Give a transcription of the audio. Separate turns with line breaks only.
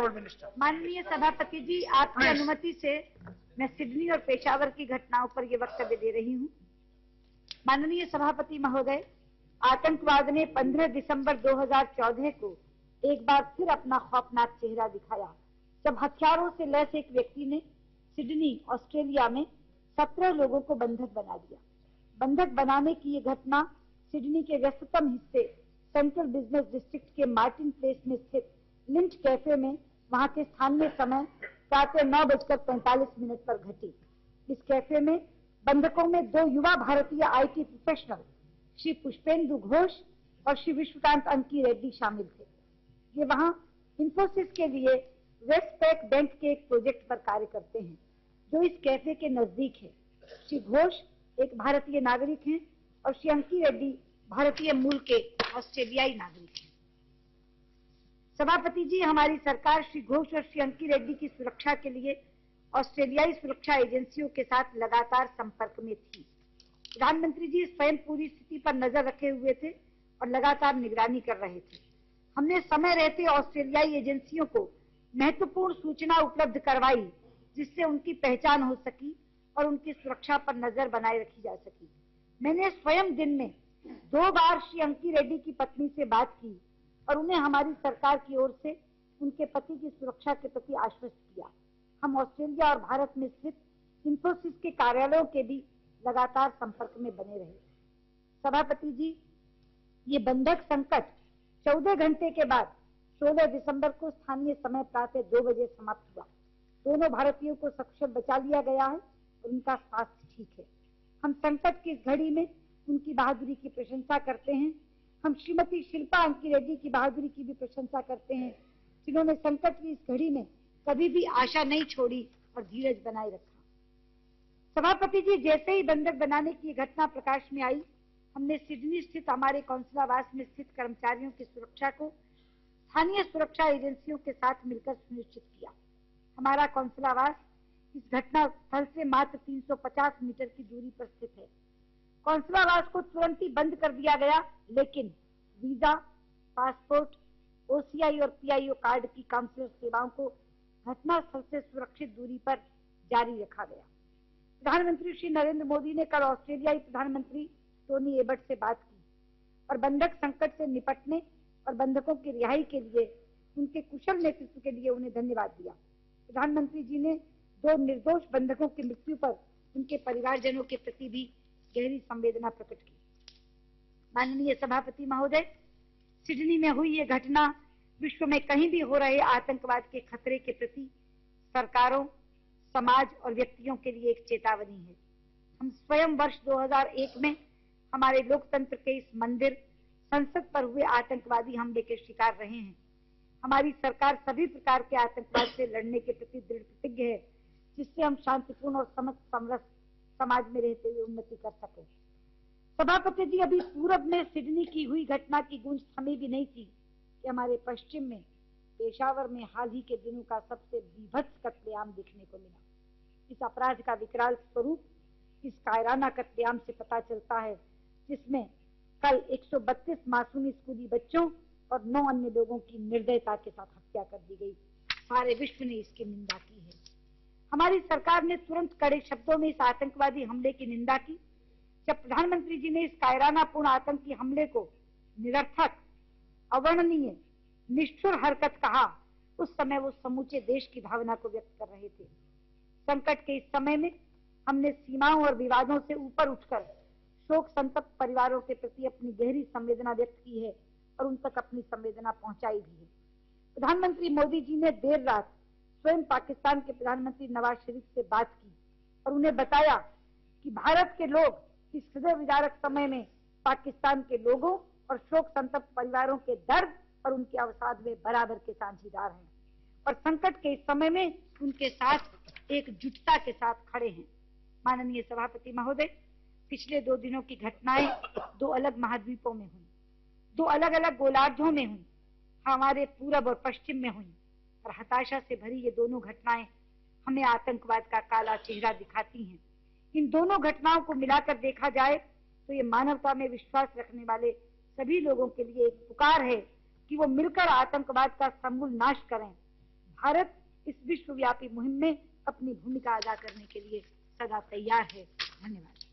Transport Minister.
माननीय सभापति जी, आपकी अनुमति से मैं सिडनी और पेशावर की घटनाओं पर ये वक्तव्य दे रही हूँ। माननीय सभापति महोदय, आतंकवाद ने 15 दिसंबर 2014 को एक बार फिर अपना खौफनाक चेहरा दिखाया, जब हथियारों से लैस एक व्यक्ति ने सिडनी, ऑस्ट्रेलिया में 17 लोगों को बंधक बना दिया। बंधक बनाने की ये घटना सिडनी के व्यस्ततम हिस्से सेंट्रल बिजनेस डिस्ट्रिक्ट के मार्टिन प्लेस में स्थित लिंच कैफे में वहां के स्थानीय समय प्रातः 9:45 पर घटी। इस कैफे में बंधकों में 2 युवा भारतीय IT प्रोफेशनल श्री पुष्पेंदु घोष और श्री विश्वकांत अंकी रेड्डी शामिल थे। ये वहां इंफोसिस के लिए वेस्टपैक बैंक के एक प्रोजेक्ट पर कार्य करते हैं, जो इस कैफे के नजदीक है। श्री घोष एक भारतीय नागरिक हैं और श्री अंकी रेड्डी भारतीय मूल के ऑस्ट्रेलियाई नागरिक हैं। सभापति जी, हमारी सरकार श्री घोष और श्री अंकी रेड्डी की सुरक्षा के लिए ऑस्ट्रेलियाई सुरक्षा एजेंसियों के साथ लगातार संपर्क में थी। प्रधानमंत्री जी स्वयं पूरी स्थिति पर नजर रखे हुए थे और लगातार निगरानी कर रहे थे। हमने समय रहते ऑस्ट्रेलियाई एजेंसियों को महत्वपूर्ण सूचना उपलब्ध करवाई, जिससे उनकी पहचान हो सकी और उनकी सुरक्षा पर नजर बनाए रखी जा सकी। मैंने स्वयं दिन में 2 बार श्री अंकी रेड्डी की पत्नी से बात की और उन्हें हमारी सरकार की ओर से उनके पति की सुरक्षा के प्रति आश्वस्त किया। हम ऑस्ट्रेलिया और भारत में स्थित इंफोसिस के कार्यालयों के भी लगातार संपर्क में बने रहे। सभापति जी, ये बंधक संकट 14 घंटे के बाद 16 दिसंबर को स्थानीय समय प्रातः 2 बजे समाप्त हुआ। दोनों भारतीयों को सकुशल बचा लिया गया है और उनका स्वास्थ्य ठीक है। हम संकट की इस घड़ी में उनकी बहादुरी की प्रशंसा करते हैं। हम श्रीमती शिल्पा अंकी रेड्डी की बहादुरी की भी प्रशंसा करते हैं, जिन्होंने संकट की इस घड़ी में कभी भी आशा नहीं छोड़ी और धीरज बनाए रखा। सभापति जी, जैसे ही बंधक बनाने की घटना प्रकाश में आई, हमने सिडनी स्थित हमारे कौंसलावास में स्थित कर्मचारियों की सुरक्षा को स्थानीय सुरक्षा एजेंसियों के साथ मिलकर सुनिश्चित किया। हमारा कौंसलावास इस घटना स्थल से मात्र 350 मीटर की दूरी पर स्थित है। कौंसलावास को तुरंत ही बंद कर दिया गया, लेकिन वीजा, पासपोर्ट, OCI और PIO कार्ड की काउंसलर सेवाओं को घटना स्थल से सुरक्षित दूरी पर जारी रखा गया। प्रधानमंत्री श्री नरेंद्र मोदी ने कल ऑस्ट्रेलियाई प्रधानमंत्री टोनी एबट से बात की और बंधक संकट से निपटने और बंधकों की रिहाई के लिए उनके कुशल नेतृत्व के लिए उन्हें धन्यवाद दिया। प्रधानमंत्री जी ने 2 निर्दोष बंधकों की मृत्यु पर उनके परिवारजनों के प्रति भी गहरी संवेदना प्रकट की। माननीय सभापति महोदय, सिडनी में हुई ये घटना विश्व में कहीं भी हो रहे आतंकवाद के खतरे के प्रति सरकारों, समाज और व्यक्तियों के लिए एक चेतावनी है। हम स्वयं वर्ष 2001 में हमारे लोकतंत्र के इस मंदिर, संसद पर हुए आतंकवादी हमले के शिकार रहे हैं। हमारी सरकार सभी प्रकार के आतंकवाद से लड़ने के प्रति दृढ़ प्रतिज्ञ है, जिससे हम शांतिपूर्ण और समरस समाज में रहते हुए उन्नति कर सके। सभापति जी, अभी पूरब में सिडनी की हुई घटना की गूंज थमी भी नहीं थी कि हमारे पश्चिम में पेशावर में हाल ही के दिनों का सबसे बीभत्स कत्लेआम देखने को मिला। इस अपराध का विकराल स्वरूप इस कायराना कत्लेआम से पता चलता है, जिसमें कल 132 मासूम स्कूली बच्चों और 9 अन्य लोगों की निर्दयता के साथ हत्या कर दी गई। सारे विश्व ने इसकी निंदा की है। हमारी सरकार ने तुरंत कड़े शब्दों में इस आतंकवादी हमले की निंदा की। जब प्रधानमंत्री जी ने इस कायरानापूर्ण आतंकी हमले को निरर्थक, अवर्णनीय, निष्ठुर हरकत कहा, उस समय वो समूचे देश की भावना को व्यक्त कर रहे थे। संकट के इस समय में हमने सीमाओं और विवादों से ऊपर उठकर शोक संतप्त परिवारों के प्रति अपनी गहरी संवेदना व्यक्त की है और उन तक अपनी संवेदना पहुंचाई भी है। प्रधानमंत्री मोदी जी ने देर रात स्वयं पाकिस्तान के प्रधानमंत्री नवाज शरीफ से बात की और उन्हें बताया कि भारत के लोग इस हृदय विदारक समय में पाकिस्तान के लोगों और शोक संतप्त परिवारों के दर्द और उनके अवसाद में बराबर के साझीदार हैं और संकट के इस समय में उनके साथ एकजुटता के साथ खड़े हैं। माननीय सभापति महोदय, पिछले 2 दिनों की घटनाएं 2 अलग महाद्वीपों में हुई, 2 अलग अलग गोलार्धों में हुई, हमारे पूरब और पश्चिम में हुई और हताशा से भरी ये दोनों घटनाएं हमें आतंकवाद का काला चेहरा दिखाती हैं। इन दोनों घटनाओं को मिलाकर देखा जाए तो ये मानवता में विश्वास रखने वाले सभी लोगों के लिए एक पुकार है कि वो मिलकर आतंकवाद का समूल नाश करें, भारत इस विश्वव्यापी मुहिम में अपनी भूमिका अदा करने के लिए सदा तैयार है। धन्यवाद।